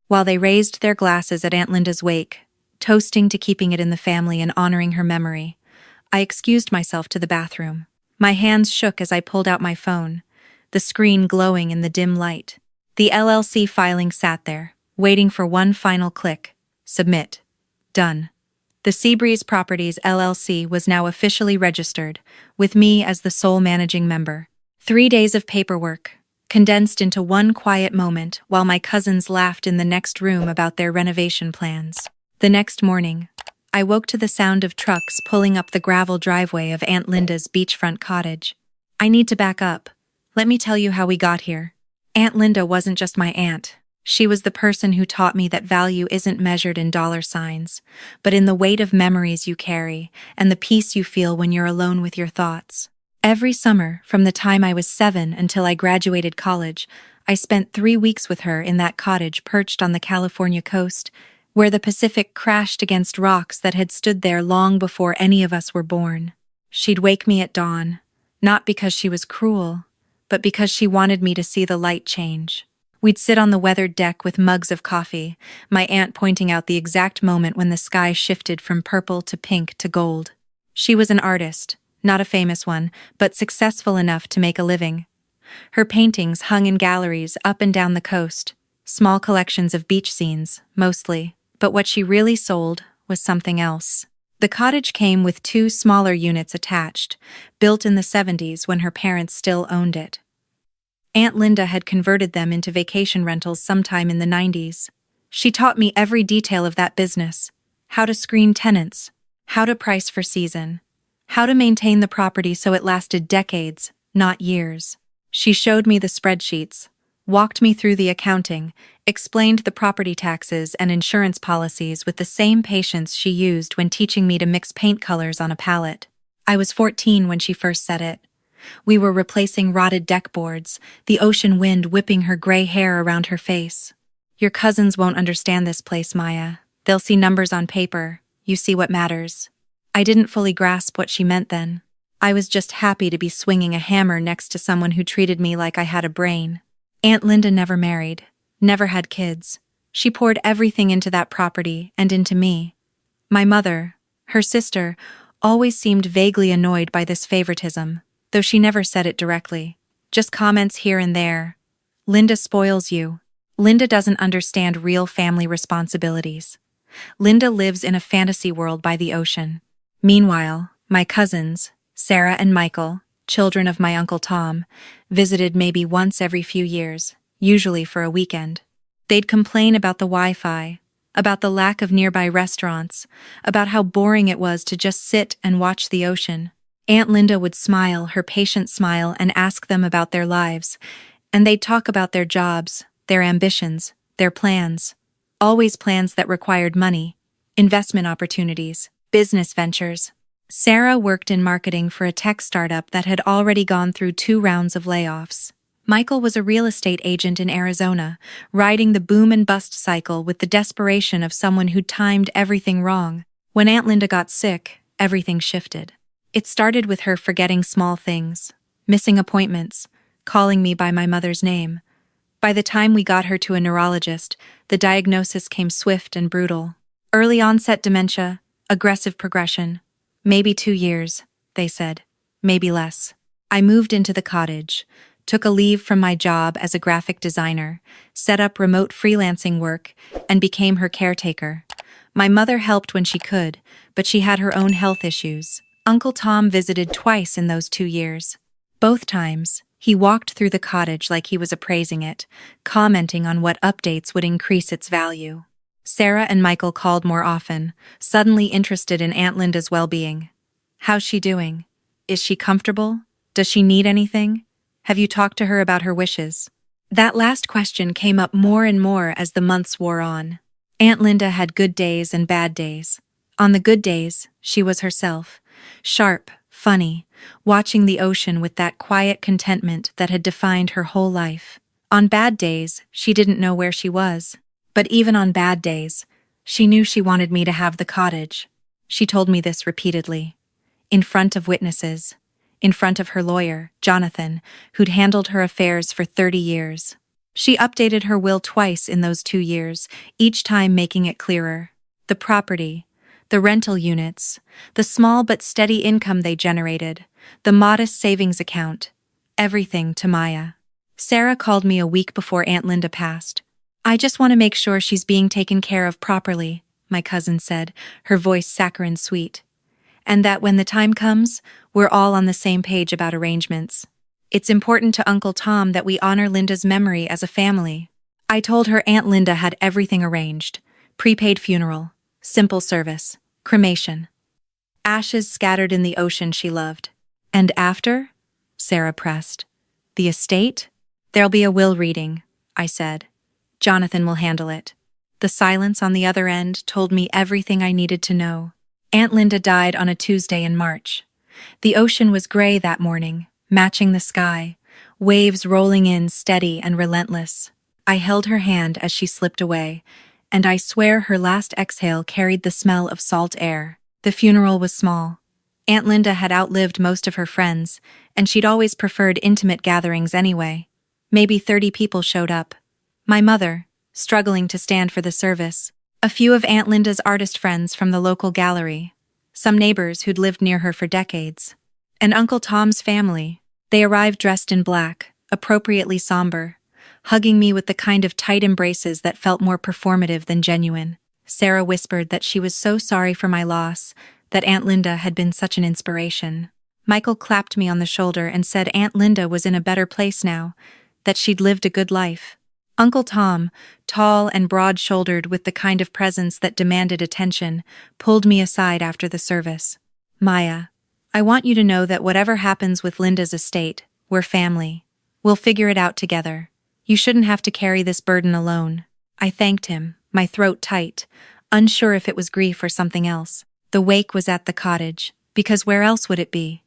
while they raised their glasses at Aunt Linda's wake, toasting to keeping it in the family and honoring her memory. I excused myself to the bathroom. My hands shook as I pulled out my phone, the screen glowing in the dim light. The LLC filing sat there, waiting for one final click. Submit. Done. The Seabreeze Properties LLC was now officially registered, with me as the sole managing member. 3 days of paperwork, condensed into one quiet moment while my cousins laughed in the next room about their renovation plans. The next morning, I woke to the sound of trucks pulling up the gravel driveway of Aunt Linda's beachfront cottage. I need to back up. Let me tell you how we got here. Aunt Linda wasn't just my aunt. She was the person who taught me that value isn't measured in dollar signs, but in the weight of memories you carry and the peace you feel when you're alone with your thoughts. Every summer, from the time I was 7 until I graduated college, I spent 3 weeks with her in that cottage perched on the California coast, where the Pacific crashed against rocks that had stood there long before any of us were born. She'd wake me at dawn, not because she was cruel, but because she wanted me to see the light change. We'd sit on the weathered deck with mugs of coffee, my aunt pointing out the exact moment when the sky shifted from purple to pink to gold. She was an artist, not a famous one, but successful enough to make a living. Her paintings hung in galleries up and down the coast, small collections of beach scenes, mostly, but what she really sold was something else. The cottage came with 2 smaller units attached, built in the 70s when her parents still owned it. Aunt Linda had converted them into vacation rentals sometime in the 90s. She taught me every detail of that business: how to screen tenants, how to price for season, how to maintain the property so it lasted decades, not years. She showed me the spreadsheets, walked me through the accounting, explained the property taxes and insurance policies with the same patience she used when teaching me to mix paint colors on a palette. I was 14 when she first said it. We were replacing rotted deck boards, the ocean wind whipping her gray hair around her face. Your cousins won't understand this place, Maya. They'll see numbers on paper. You see what matters. I didn't fully grasp what she meant then. I was just happy to be swinging a hammer next to someone who treated me like I had a brain. Aunt Linda never married, never had kids. She poured everything into that property and into me. My mother, her sister, always seemed vaguely annoyed by this favoritism, though she never said it directly. Just comments here and there. Linda spoils you. Linda doesn't understand real family responsibilities. Linda lives in a fantasy world by the ocean. Meanwhile, my cousins, Sarah and Michael, children of my Uncle Tom, visited maybe once every few years, usually for a weekend. They'd complain about the Wi-Fi, about the lack of nearby restaurants, about how boring it was to just sit and watch the ocean. Aunt Linda would smile, her patient smile, and ask them about their lives, and they'd talk about their jobs, their ambitions, their plans. Always plans that required money, investment opportunities, business ventures. Sarah worked in marketing for a tech startup that had already gone through 2 rounds of layoffs. Michael was a real estate agent in Arizona, riding the boom and bust cycle with the desperation of someone who'd timed everything wrong. When Aunt Linda got sick, everything shifted. It started with her forgetting small things, missing appointments, calling me by my mother's name. By the time we got her to a neurologist, the diagnosis came swift and brutal. Early onset dementia, aggressive progression. Maybe 2 years, they said. Maybe less. I moved into the cottage, took a leave from my job as a graphic designer, set up remote freelancing work, and became her caretaker. My mother helped when she could, but she had her own health issues. Uncle Tom visited twice in those 2 years. Both times, he walked through the cottage like he was appraising it, commenting on what updates would increase its value. Sarah and Michael called more often, suddenly interested in Aunt Linda's well-being. How's she doing? Is she comfortable? Does she need anything? Have you talked to her about her wishes? That last question came up more and more as the months wore on. Aunt Linda had good days and bad days. On the good days, she was herself. Sharp, funny, watching the ocean with that quiet contentment that had defined her whole life. On bad days, she didn't know where she was. But even on bad days, she knew she wanted me to have the cottage. She told me this repeatedly. In front of witnesses. In front of her lawyer, Jonathan, who'd handled her affairs for 30 years. She updated her will twice in those 2 years, each time making it clearer. The property, the rental units, the small but steady income they generated, the modest savings account, everything to Maya. Sarah called me a week before Aunt Linda passed. "I just want to make sure she's being taken care of properly," my cousin said, her voice saccharine sweet. "And that when the time comes, we're all on the same page about arrangements. It's important to Uncle Tom that we honor Linda's memory as a family." I told her Aunt Linda had everything arranged: prepaid funeral, simple service, cremation, ashes scattered in the ocean she loved. "And after?" Sarah pressed. "The estate?" "There'll be a will reading," I said. "Jonathan will handle it." The silence on the other end told me everything I needed to know. Aunt Linda died on a Tuesday in March. The ocean was gray that morning, matching the sky, waves rolling in steady and relentless. I held her hand as she slipped away, and I swear her last exhale carried the smell of salt air. The funeral was small. Aunt Linda had outlived most of her friends, and she'd always preferred intimate gatherings anyway. Maybe 30 people showed up. My mother, struggling to stand for the service, a few of Aunt Linda's artist friends from the local gallery, some neighbors who'd lived near her for decades, and Uncle Tom's family. They arrived dressed in black, appropriately somber, hugging me with the kind of tight embraces that felt more performative than genuine. Sarah whispered that she was so sorry for my loss, that Aunt Linda had been such an inspiration. Michael clapped me on the shoulder and said Aunt Linda was in a better place now, that she'd lived a good life. Uncle Tom, tall and broad-shouldered with the kind of presence that demanded attention, pulled me aside after the service. "Maya, I want you to know that whatever happens with Linda's estate, we're family. We'll figure it out together. You shouldn't have to carry this burden alone." I thanked him, my throat tight, unsure if it was grief or something else. The wake was at the cottage, because where else would it be?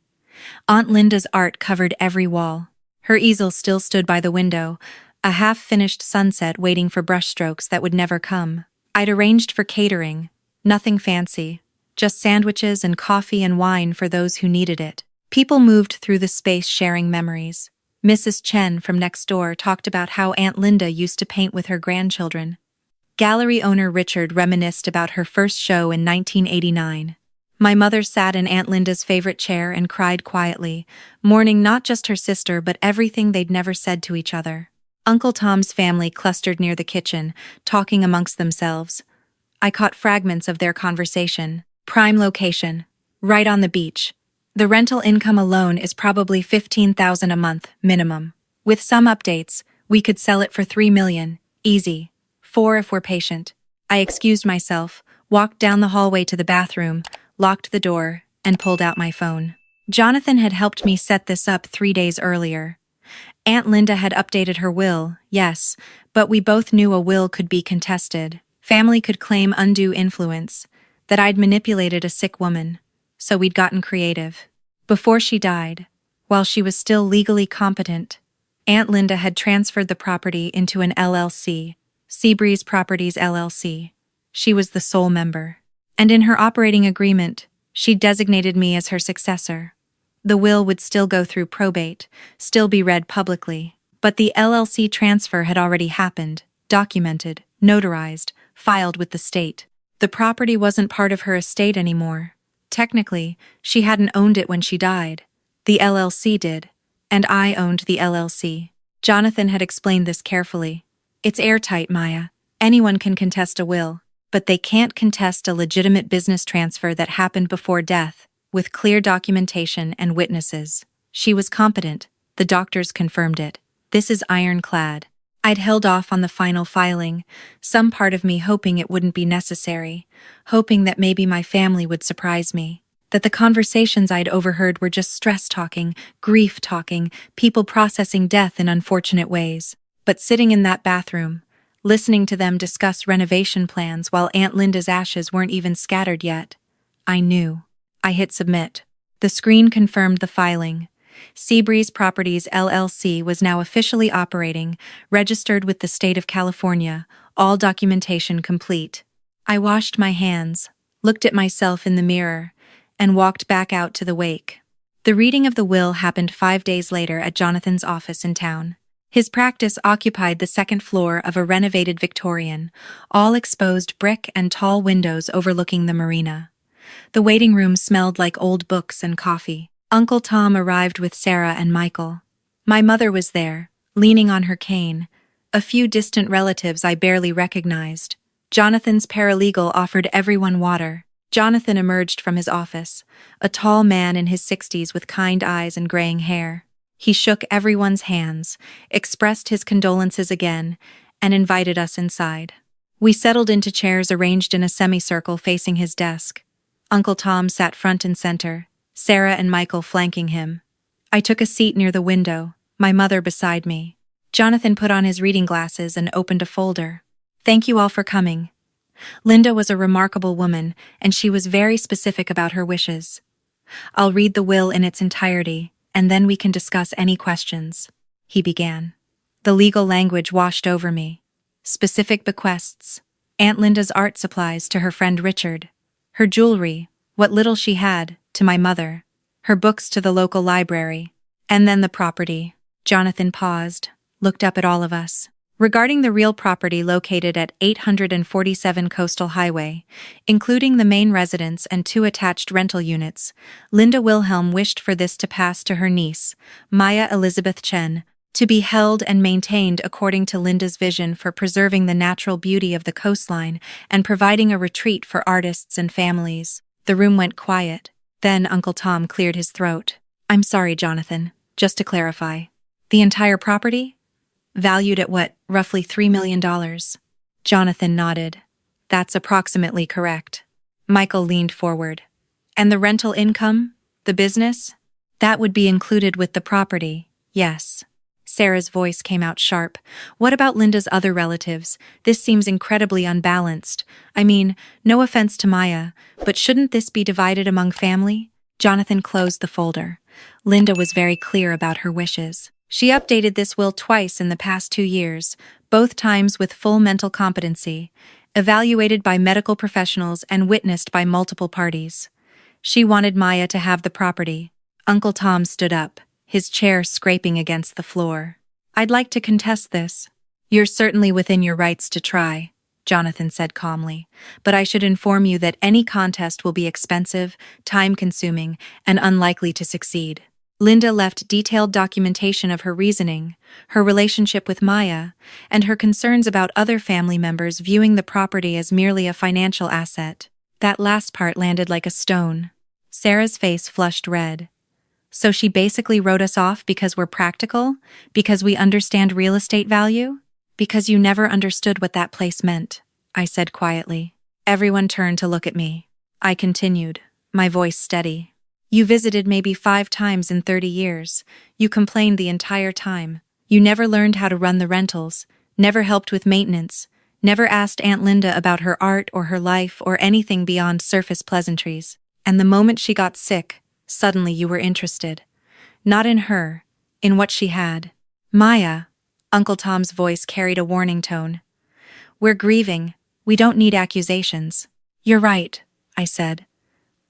Aunt Linda's art covered every wall. Her easel still stood by the window, a half-finished sunset waiting for brushstrokes that would never come. I'd arranged for catering, nothing fancy, just sandwiches and coffee and wine for those who needed it. People moved through the space sharing memories. Mrs. Chen from next door talked about how Aunt Linda used to paint with her grandchildren. Gallery owner Richard reminisced about her first show in 1989. My mother sat in Aunt Linda's favorite chair and cried quietly, mourning not just her sister but everything they'd never said to each other. Uncle Tom's family clustered near the kitchen, talking amongst themselves. I caught fragments of their conversation. Prime location, right on the beach. The rental income alone is probably $15,000 a month, minimum. With some updates, we could sell it for $3 million, easy. 4 if we're patient. I excused myself, walked down the hallway to the bathroom, locked the door, and pulled out my phone. Jonathan had helped me set this up 3 days earlier. Aunt Linda had updated her will, yes, but we both knew a will could be contested. Family could claim undue influence, that I'd manipulated a sick woman, so we'd gotten creative. Before she died, while she was still legally competent, Aunt Linda had transferred the property into an LLC, Seabreeze Properties LLC. She was the sole member. And in her operating agreement, she designated me as her successor. The will would still go through probate, still be read publicly, but the LLC transfer had already happened, documented, notarized, filed with the state. The property wasn't part of her estate anymore. Technically, she hadn't owned it when she died. The LLC did, and I owned the LLC. Jonathan had explained this carefully. It's airtight, Maya. Anyone can contest a will, but they can't contest a legitimate business transfer that happened before death, with clear documentation and witnesses. She was competent. The doctors confirmed it. This is ironclad. I'd held off on the final filing, some part of me hoping it wouldn't be necessary, hoping that maybe my family would surprise me, that the conversations I'd overheard were just stress talking, grief talking, people processing death in unfortunate ways. But sitting in that bathroom, listening to them discuss renovation plans while Aunt Linda's ashes weren't even scattered yet, I knew. I hit submit. The screen confirmed the filing. Seabreeze Properties LLC was now officially operating, registered with the state of California, all documentation complete. I washed my hands, looked at myself in the mirror, and walked back out to the wake. The reading of the will happened 5 days later at Jonathan's office in town. His practice occupied the second floor of a renovated Victorian, all exposed brick and tall windows overlooking the marina. The waiting room smelled like old books and coffee. Uncle Tom arrived with Sarah and Michael. My mother was there, leaning on her cane. A few distant relatives I barely recognized. Jonathan's paralegal offered everyone water. Jonathan emerged from his office, a tall man in his 60s with kind eyes and graying hair. He shook everyone's hands, expressed his condolences again, and invited us inside. We settled into chairs arranged in a semicircle facing his desk. Uncle Tom sat front and center, Sarah and Michael flanking him. I took a seat near the window, my mother beside me. Jonathan put on his reading glasses and opened a folder. Thank you all for coming. Linda was a remarkable woman, and she was very specific about her wishes. I'll read the will in its entirety, and then we can discuss any questions, he began. The legal language washed over me. Specific bequests. Aunt Linda's art supplies to her friend Richard. Her jewelry, what little she had, to my mother. Her books to the local library. And then the property. Jonathan paused, looked up at all of us. Regarding the real property located at 847 Coastal Highway, including the main residence and 2 attached rental units, Linda Wilhelm wished for this to pass to her niece, Maya Elizabeth Chen, to be held and maintained according to Linda's vision for preserving the natural beauty of the coastline and providing a retreat for artists and families. The room went quiet. Then Uncle Tom cleared his throat. I'm sorry, Jonathan. Just to clarify. The entire property? Valued at what, roughly $3 million? Jonathan nodded. That's approximately correct. Michael leaned forward. And the rental income? The business? That would be included with the property, yes. Sarah's voice came out sharp. What about Linda's other relatives? This seems incredibly unbalanced. I mean, no offense to Maya, but shouldn't this be divided among family? Jonathan closed the folder. Linda was very clear about her wishes. She updated this will twice in the past 2 years, both times with full mental competency, evaluated by medical professionals and witnessed by multiple parties. She wanted Maya to have the property. Uncle Tom stood up, his chair scraping against the floor. I'd like to contest this. You're certainly within your rights to try, Jonathan said calmly, but I should inform you that any contest will be expensive, time-consuming, and unlikely to succeed. Linda left detailed documentation of her reasoning, her relationship with Maya, and her concerns about other family members viewing the property as merely a financial asset. That last part landed like a stone. Sarah's face flushed red. So she basically wrote us off because we're practical? Because we understand real estate value? Because you never understood what that place meant, I said quietly. Everyone turned to look at me. I continued, my voice steady. You visited maybe 5 times in 30 years. You complained the entire time. You never learned how to run the rentals, never helped with maintenance, never asked Aunt Linda about her art or her life or anything beyond surface pleasantries. And the moment she got sick, suddenly you were interested. Not in her, in what she had. Maya, Uncle Tom's voice carried a warning tone. We're grieving. We don't need accusations. You're right, I said.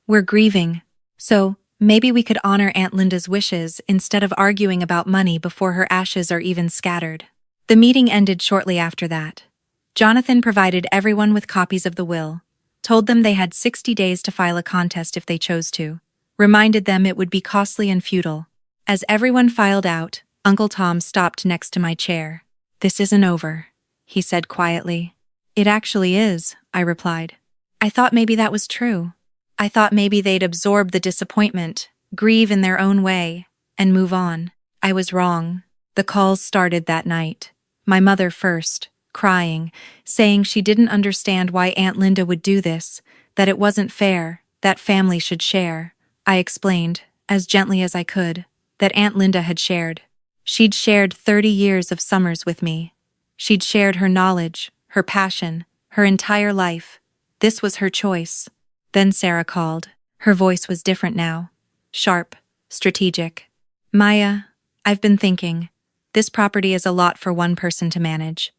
We're grieving. So, maybe we could honor Aunt Linda's wishes instead of arguing about money before her ashes are even scattered. The meeting ended shortly after that. Jonathan provided everyone with copies of the will, told them they had 60 days to file a contest if they chose to, reminded them it would be costly and futile. As everyone filed out, Uncle Tom stopped next to my chair. This isn't over, he said quietly. It actually is, I replied. I thought maybe that was true. I thought maybe they'd absorb the disappointment, grieve in their own way, and move on. I was wrong. The calls started that night. My mother first, crying, saying she didn't understand why Aunt Linda would do this, that it wasn't fair, that family should share. I explained, as gently as I could, that Aunt Linda had shared. She'd shared 30 years of summers with me. She'd shared her knowledge, her passion, her entire life. This was her choice. Then Sarah called. Her voice was different now. Sharp, strategic. Maya, I've been thinking. This property is a lot for one person to manage.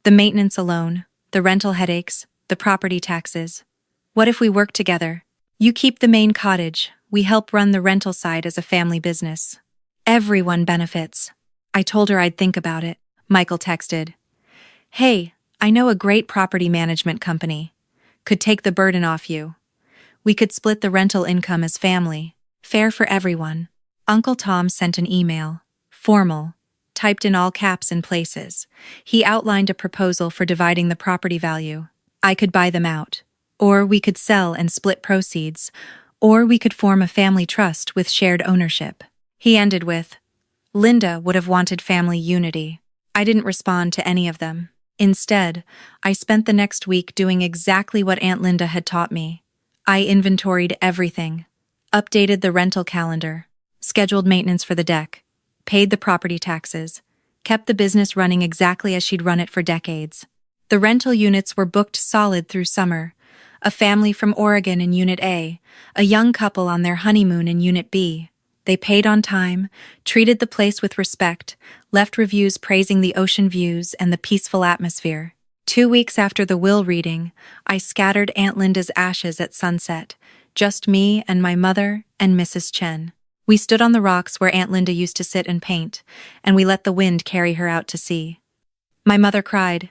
The maintenance alone, the rental headaches, the property taxes. What if we work together? You keep the main cottage, we help run the rental side as a family business. Everyone benefits. I told her I'd think about it. Michael texted. Hey, I know a great property management company. Could take the burden off you. We could split the rental income as family. Fair for everyone. Uncle Tom sent an email. Formal. Typed in all caps in places. He outlined a proposal for dividing the property value. I could buy them out. Or we could sell and split proceeds. Or we could form a family trust with shared ownership. He ended with, Linda would have wanted family unity. I didn't respond to any of them. Instead, I spent the next week doing exactly what Aunt Linda had taught me. I inventoried everything, updated the rental calendar, scheduled maintenance for the deck, paid the property taxes, kept the business running exactly as she'd run it for decades. The rental units were booked solid through summer. A family from Oregon in Unit A, a young couple on their honeymoon in Unit B. They paid on time, treated the place with respect, left reviews praising the ocean views and the peaceful atmosphere. 2 weeks after the will reading, I scattered Aunt Linda's ashes at sunset, just me and my mother and Mrs. Chen. We stood on the rocks where Aunt Linda used to sit and paint, and we let the wind carry her out to sea. My mother cried.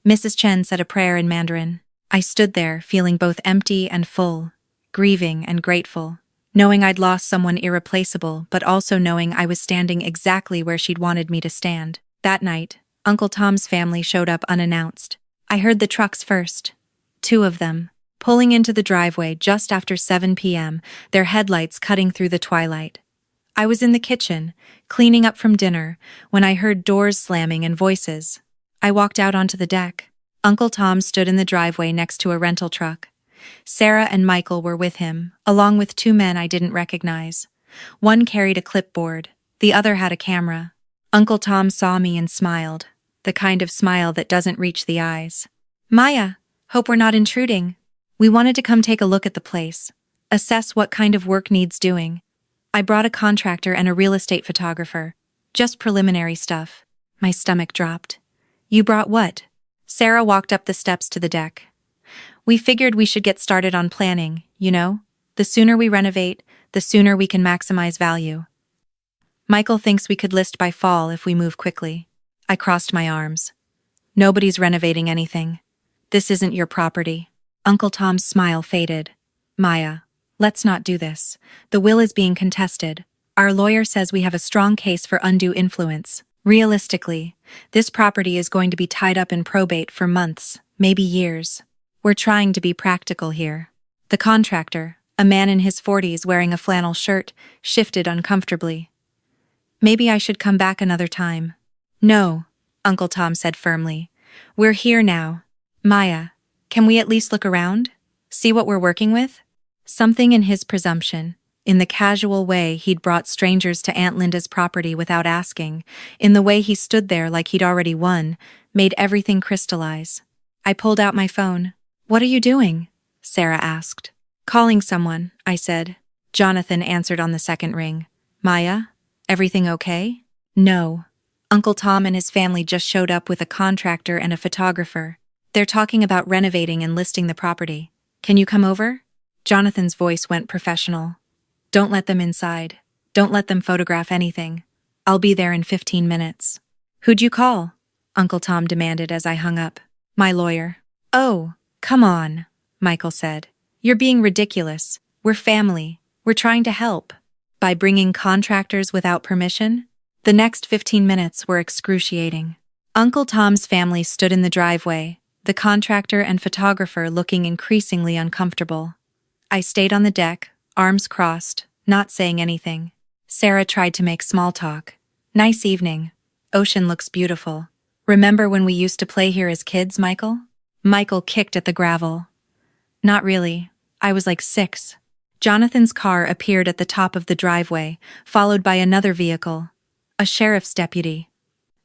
Mrs. Chen said a prayer in Mandarin. I stood there, feeling both empty and full, grieving and grateful, knowing I'd lost someone irreplaceable, but also knowing I was standing exactly where she'd wanted me to stand. That night, Uncle Tom's family showed up unannounced. I heard the trucks first. 2 of them, pulling into the driveway just after 7 p.m., their headlights cutting through the twilight. I was in the kitchen, cleaning up from dinner, when I heard doors slamming and voices. I walked out onto the deck. Uncle Tom stood in the driveway next to a rental truck. Sarah and Michael were with him, along with 2 men I didn't recognize. One carried a clipboard, the other had a camera. Uncle Tom saw me and smiled, the kind of smile that doesn't reach the eyes. Maya, hope we're not intruding. We wanted to come take a look at the place, assess what kind of work needs doing. I brought a contractor and a real estate photographer, just preliminary stuff. My stomach dropped. You brought what? Sarah walked up the steps to the deck. We figured we should get started on planning, you know? The sooner we renovate, the sooner we can maximize value. Michael thinks we could list by fall if we move quickly. I crossed my arms. Nobody's renovating anything. This isn't your property. Uncle Tom's smile faded. Maya, let's not do this. The will is being contested. Our lawyer says we have a strong case for undue influence. Realistically, this property is going to be tied up in probate for months, maybe years. We're trying to be practical here. The contractor, a man in his 40s wearing a flannel shirt, shifted uncomfortably. Maybe I should come back another time. No, Uncle Tom said firmly. We're here now. Maya, can we at least look around? See what we're working with? Something in his presumption, in the casual way he'd brought strangers to Aunt Linda's property without asking, in the way he stood there like he'd already won, made everything crystallize. I pulled out my phone. What are you doing? Sarah asked. Calling someone, I said. Jonathan answered on the second ring. Maya, everything okay? No. Uncle Tom and his family just showed up with a contractor and a photographer. They're talking about renovating and listing the property. Can you come over? Jonathan's voice went professional. Don't let them inside. Don't let them photograph anything. I'll be there in 15 minutes. Who'd you call? Uncle Tom demanded as I hung up. My lawyer. Oh, come on, Michael said. You're being ridiculous. We're family. We're trying to help. By bringing contractors without permission? The next 15 minutes were excruciating. Uncle Tom's family stood in the driveway, the contractor and photographer looking increasingly uncomfortable. I stayed on the deck, arms crossed, not saying anything. Sarah tried to make small talk. Nice evening. Ocean looks beautiful. Remember when we used to play here as kids, Michael? Michael kicked at the gravel. Not really. I was like 6. Jonathan's car appeared at the top of the driveway, followed by another vehicle. A sheriff's deputy.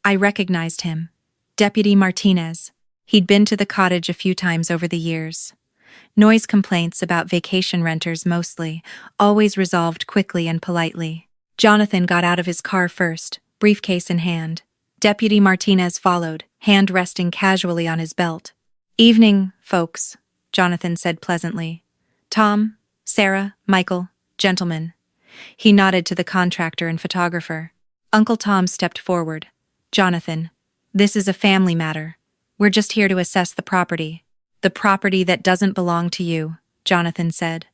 I recognized him. Deputy Martinez. He'd been to the cottage a few times over the years. Noise complaints about vacation renters mostly, always resolved quickly and politely. Jonathan got out of his car first, briefcase in hand. Deputy Martinez followed, hand resting casually on his belt. Evening, folks, Jonathan said pleasantly. Tom, Sarah, Michael, gentlemen. He nodded to the contractor and photographer. Uncle Tom stepped forward. Jonathan, this is a family matter. We're just here to assess the property. The property that doesn't belong to you, Jonathan said.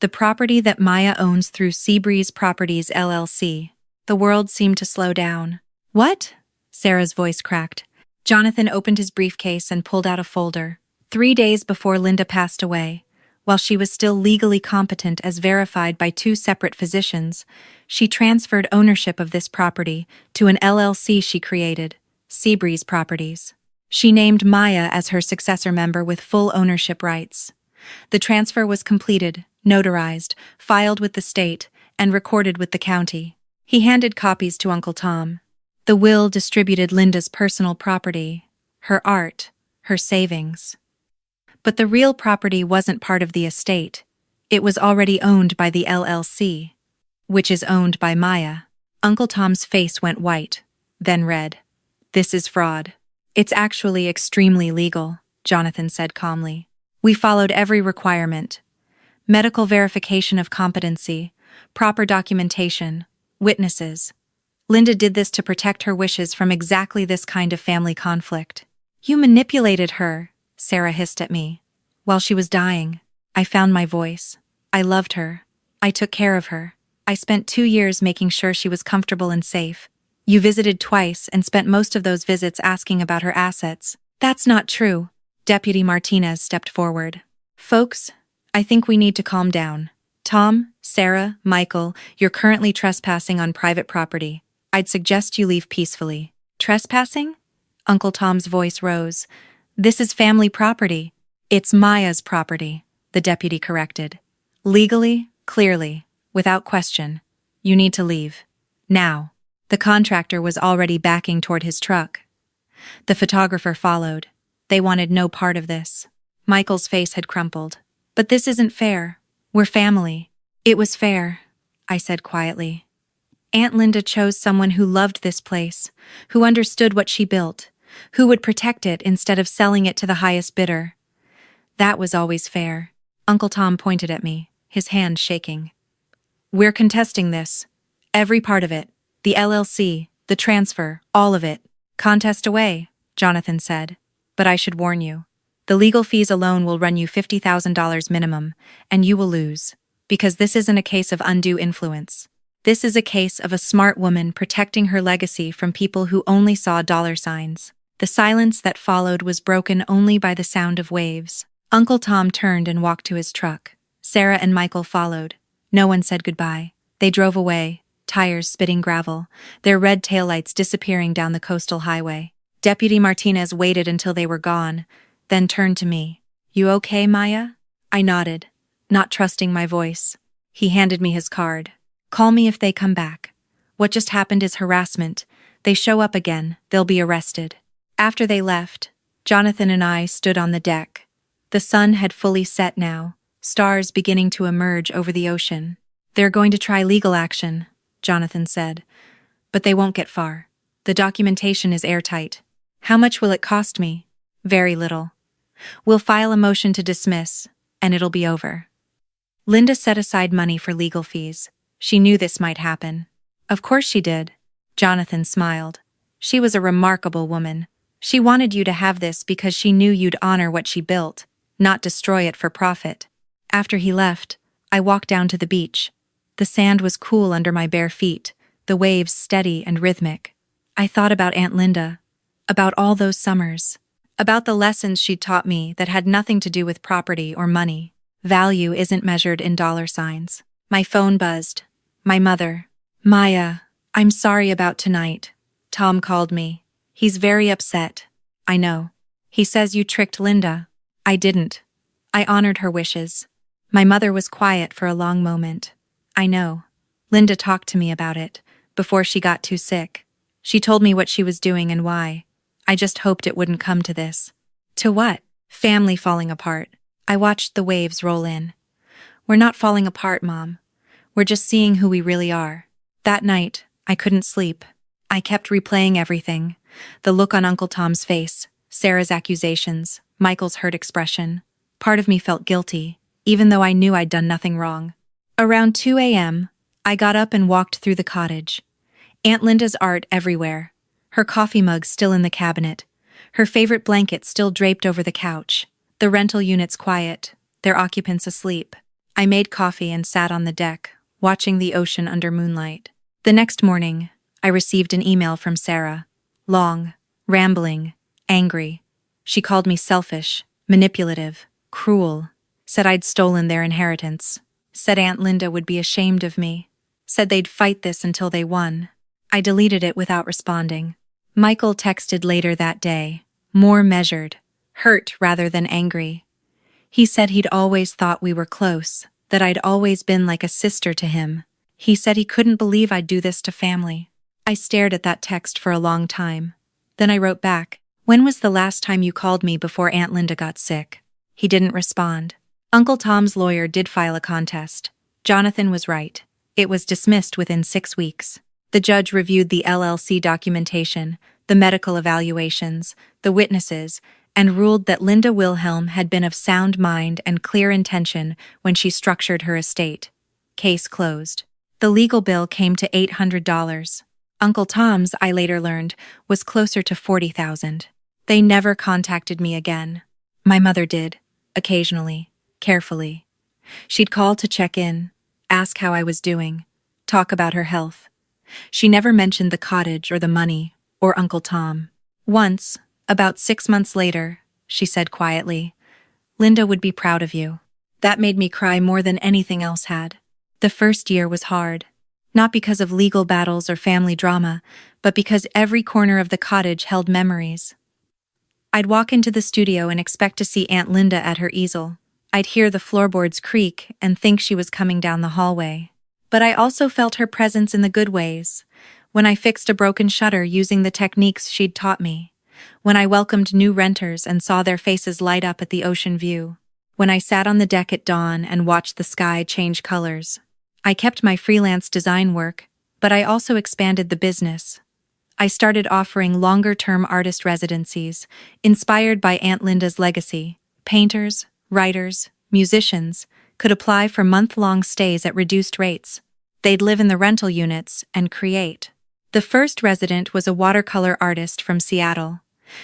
The property that Maya owns through Seabreeze Properties LLC. The world seemed to slow down. What? Sarah's voice cracked. Jonathan opened his briefcase and pulled out a folder. 3 days before Linda passed away, while she was still legally competent as verified by 2 separate physicians, she transferred ownership of this property to an LLC she created, Seabreeze Properties. She named Maya as her successor member with full ownership rights. The transfer was completed, notarized, filed with the state, and recorded with the county. He handed copies to Uncle Tom. The will distributed Linda's personal property, her art, her savings. But the real property wasn't part of the estate. It was already owned by the LLC, which is owned by Maya. Uncle Tom's face went white, then red. This is fraud. It's actually extremely legal, Jonathan said calmly. We followed every requirement. Medical verification of competency, proper documentation, witnesses. Linda did this to protect her wishes from exactly this kind of family conflict. You manipulated her, Sarah hissed at me. While she was dying, I found my voice. I loved her. I took care of her. I spent 2 years making sure she was comfortable and safe. You visited twice and spent most of those visits asking about her assets. That's not true. Deputy Martinez stepped forward. Folks, I think we need to calm down. Tom, Sarah, Michael, you're currently trespassing on private property. I'd suggest you leave peacefully. Trespassing? Uncle Tom's voice rose. This is family property. It's Maya's property, the deputy corrected. Legally, clearly, without question, you need to leave. Now. The contractor was already backing toward his truck. The photographer followed. They wanted no part of this. Michael's face had crumpled. But this isn't fair. We're family. It was fair, I said quietly. Aunt Linda chose someone who loved this place, who understood what she built, who would protect it instead of selling it to the highest bidder. That was always fair. Uncle Tom pointed at me, his hand shaking. We're contesting this. Every part of it. The LLC, the transfer, all of it. Contest away, Jonathan said. But I should warn you. The legal fees alone will run you $50,000 minimum, and you will lose. Because this isn't a case of undue influence. This is a case of a smart woman protecting her legacy from people who only saw dollar signs. The silence that followed was broken only by the sound of waves. Uncle Tom turned and walked to his truck. Sarah and Michael followed. No one said goodbye. They drove away. Tires spitting gravel, their red taillights disappearing down the coastal highway. Deputy Martinez waited until they were gone, then turned to me. You okay, Maya? I nodded, not trusting my voice. He handed me his card. Call me if they come back. What just happened is harassment. They show up again, they'll be arrested. After they left, Jonathan and I stood on the deck. The sun had fully set now, stars beginning to emerge over the ocean. They're going to try legal action, Jonathan said. But they won't get far. The documentation is airtight. How much will it cost me? Very little. We'll file a motion to dismiss, and it'll be over. Linda set aside money for legal fees. She knew this might happen. Of course she did. Jonathan smiled. She was a remarkable woman. She wanted you to have this because she knew you'd honor what she built, not destroy it for profit. After he left, I walked down to the beach. The sand was cool under my bare feet, the waves steady and rhythmic. I thought about Aunt Linda, about all those summers, about the lessons she'd taught me that had nothing to do with property or money. Value isn't measured in dollar signs. My phone buzzed. My mother. Maya, I'm sorry about tonight. Tom called me. He's very upset. I know. He says you tricked Linda. I didn't. I honored her wishes. My mother was quiet for a long moment. I know. Linda talked to me about it, before she got too sick. She told me what she was doing and why. I just hoped it wouldn't come to this. To what? Family falling apart. I watched the waves roll in. We're not falling apart, Mom. We're just seeing who we really are. That night, I couldn't sleep. I kept replaying everything. The look on Uncle Tom's face, Sarah's accusations, Michael's hurt expression. Part of me felt guilty, even though I knew I'd done nothing wrong. Around 2 a.m., I got up and walked through the cottage. Aunt Linda's art everywhere. Her coffee mug still in the cabinet. Her favorite blanket still draped over the couch. The rental units quiet, their occupants asleep. I made coffee and sat on the deck, watching the ocean under moonlight. The next morning, I received an email from Sarah. Long, rambling, angry. She called me selfish, manipulative, cruel. Said I'd stolen their inheritance. Said Aunt Linda would be ashamed of me. Said they'd fight this until they won. I deleted it without responding. Michael texted later that day, more measured, hurt rather than angry. He said he'd always thought we were close, that I'd always been like a sister to him. He said he couldn't believe I'd do this to family. I stared at that text for a long time. Then I wrote back, "When was the last time you called me before Aunt Linda got sick?" He didn't respond. Uncle Tom's lawyer did file a contest. Jonathan was right. It was dismissed within 6 weeks. The judge reviewed the LLC documentation, the medical evaluations, the witnesses, and ruled that Linda Wilhelm had been of sound mind and clear intention when she structured her estate. Case closed. The legal bill came to $800. Uncle Tom's, I later learned, was closer to $40,000. They never contacted me again. My mother did, occasionally, carefully. She'd call to check in, ask how I was doing, talk about her health. She never mentioned the cottage or the money or Uncle Tom. Once, about 6 months later, she said quietly, "Linda would be proud of you." That made me cry more than anything else had. The first year was hard. Not because of legal battles or family drama, but because every corner of the cottage held memories. I'd walk into the studio and expect to see Aunt Linda at her easel. I'd hear the floorboards creak and think she was coming down the hallway. But I also felt her presence in the good ways. When I fixed a broken shutter using the techniques she'd taught me. When I welcomed new renters and saw their faces light up at the ocean view. When I sat on the deck at dawn and watched the sky change colors. I kept my freelance design work, but I also expanded the business. I started offering longer-term artist residencies, inspired by Aunt Linda's legacy. Painters, writers, musicians could apply for month-long stays at reduced rates. They'd live in the rental units and create. The first resident was a watercolor artist from Seattle.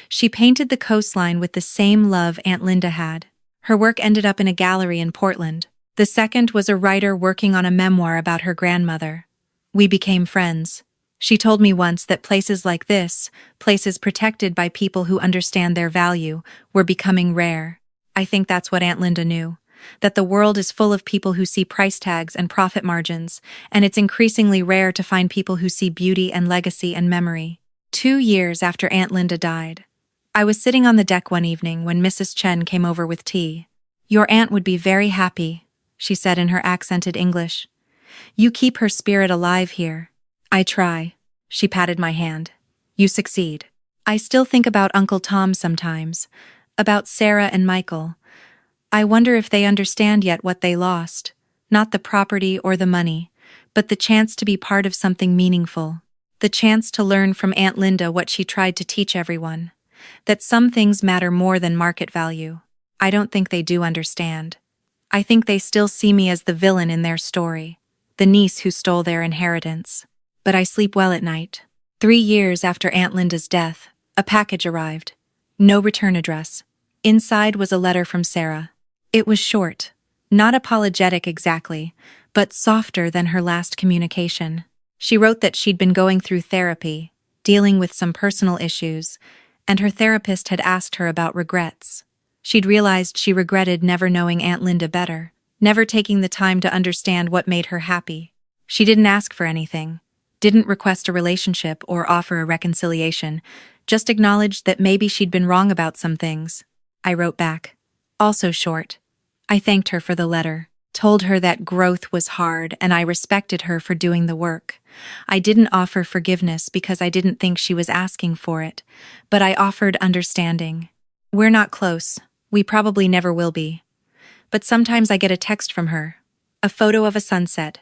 She painted the coastline with the same love Aunt Linda had. Her work ended up in a gallery in Portland. The second was a writer working on a memoir about her grandmother. We became friends. She told me once that places like this, places protected by people who understand their value, were becoming rare. I think that's what Aunt Linda knew. That the world is full of people who see price tags and profit margins, and it's increasingly rare to find people who see beauty and legacy and memory. 2 years after Aunt Linda died, I was sitting on the deck one evening when Mrs. Chen came over with tea. "Your aunt would be very happy," she said in her accented English. "You keep her spirit alive here." "I try." She patted my hand. "You succeed." I still think about Uncle Tom sometimes, about Sarah and Michael. I wonder if they understand yet what they lost, not the property or the money, but the chance to be part of something meaningful, the chance to learn from Aunt Linda what she tried to teach everyone, that some things matter more than market value. I don't think they do understand. I think they still see me as the villain in their story, the niece who stole their inheritance. But I sleep well at night. 3 years after Aunt Linda's death, a package arrived. No return address. Inside was a letter from Sarah. It was short, not apologetic exactly, but softer than her last communication. She wrote that she'd been going through therapy, dealing with some personal issues, and her therapist had asked her about regrets. She'd realized she regretted never knowing Aunt Linda better, never taking the time to understand what made her happy. She didn't ask for anything, didn't request a relationship or offer a reconciliation, just acknowledged that maybe she'd been wrong about some things. I wrote back, also short. I thanked her for the letter, told her that growth was hard and I respected her for doing the work. I didn't offer forgiveness because I didn't think she was asking for it, but I offered understanding. We're not close. We probably never will be. But sometimes I get a text from her, a photo of a sunset,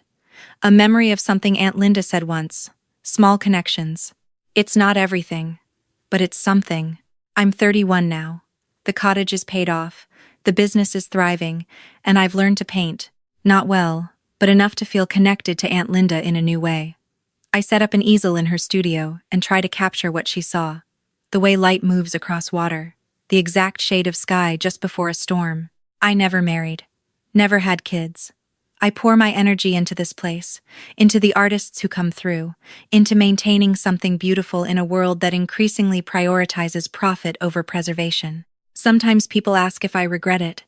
a memory of something Aunt Linda said once, small connections. It's not everything, but it's something. I'm 31 now. The cottage is paid off, the business is thriving, and I've learned to paint, not well, but enough to feel connected to Aunt Linda in a new way. I set up an easel in her studio and try to capture what she saw. The way light moves across water, the exact shade of sky just before a storm. I never married, never had kids. I pour my energy into this place, into the artists who come through, into maintaining something beautiful in a world that increasingly prioritizes profit over preservation. Sometimes people ask if I regret it,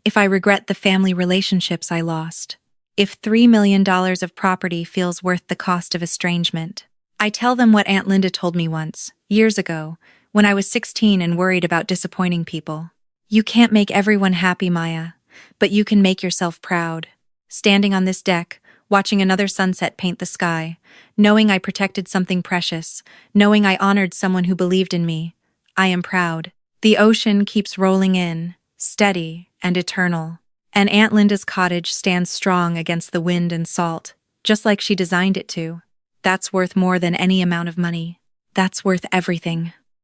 if I regret the family relationships I lost, if $3 million of property feels worth the cost of estrangement. I tell them what Aunt Linda told me once, years ago, when I was 16 and worried about disappointing people. You can't make everyone happy, Maya, but you can make yourself proud. Standing on this deck, watching another sunset paint the sky, knowing I protected something precious, knowing I honored someone who believed in me, I am proud. The ocean keeps rolling in, steady and eternal. And Aunt Linda's cottage stands strong against the wind and salt, just like she designed it to. That's worth more than any amount of money. That's worth everything.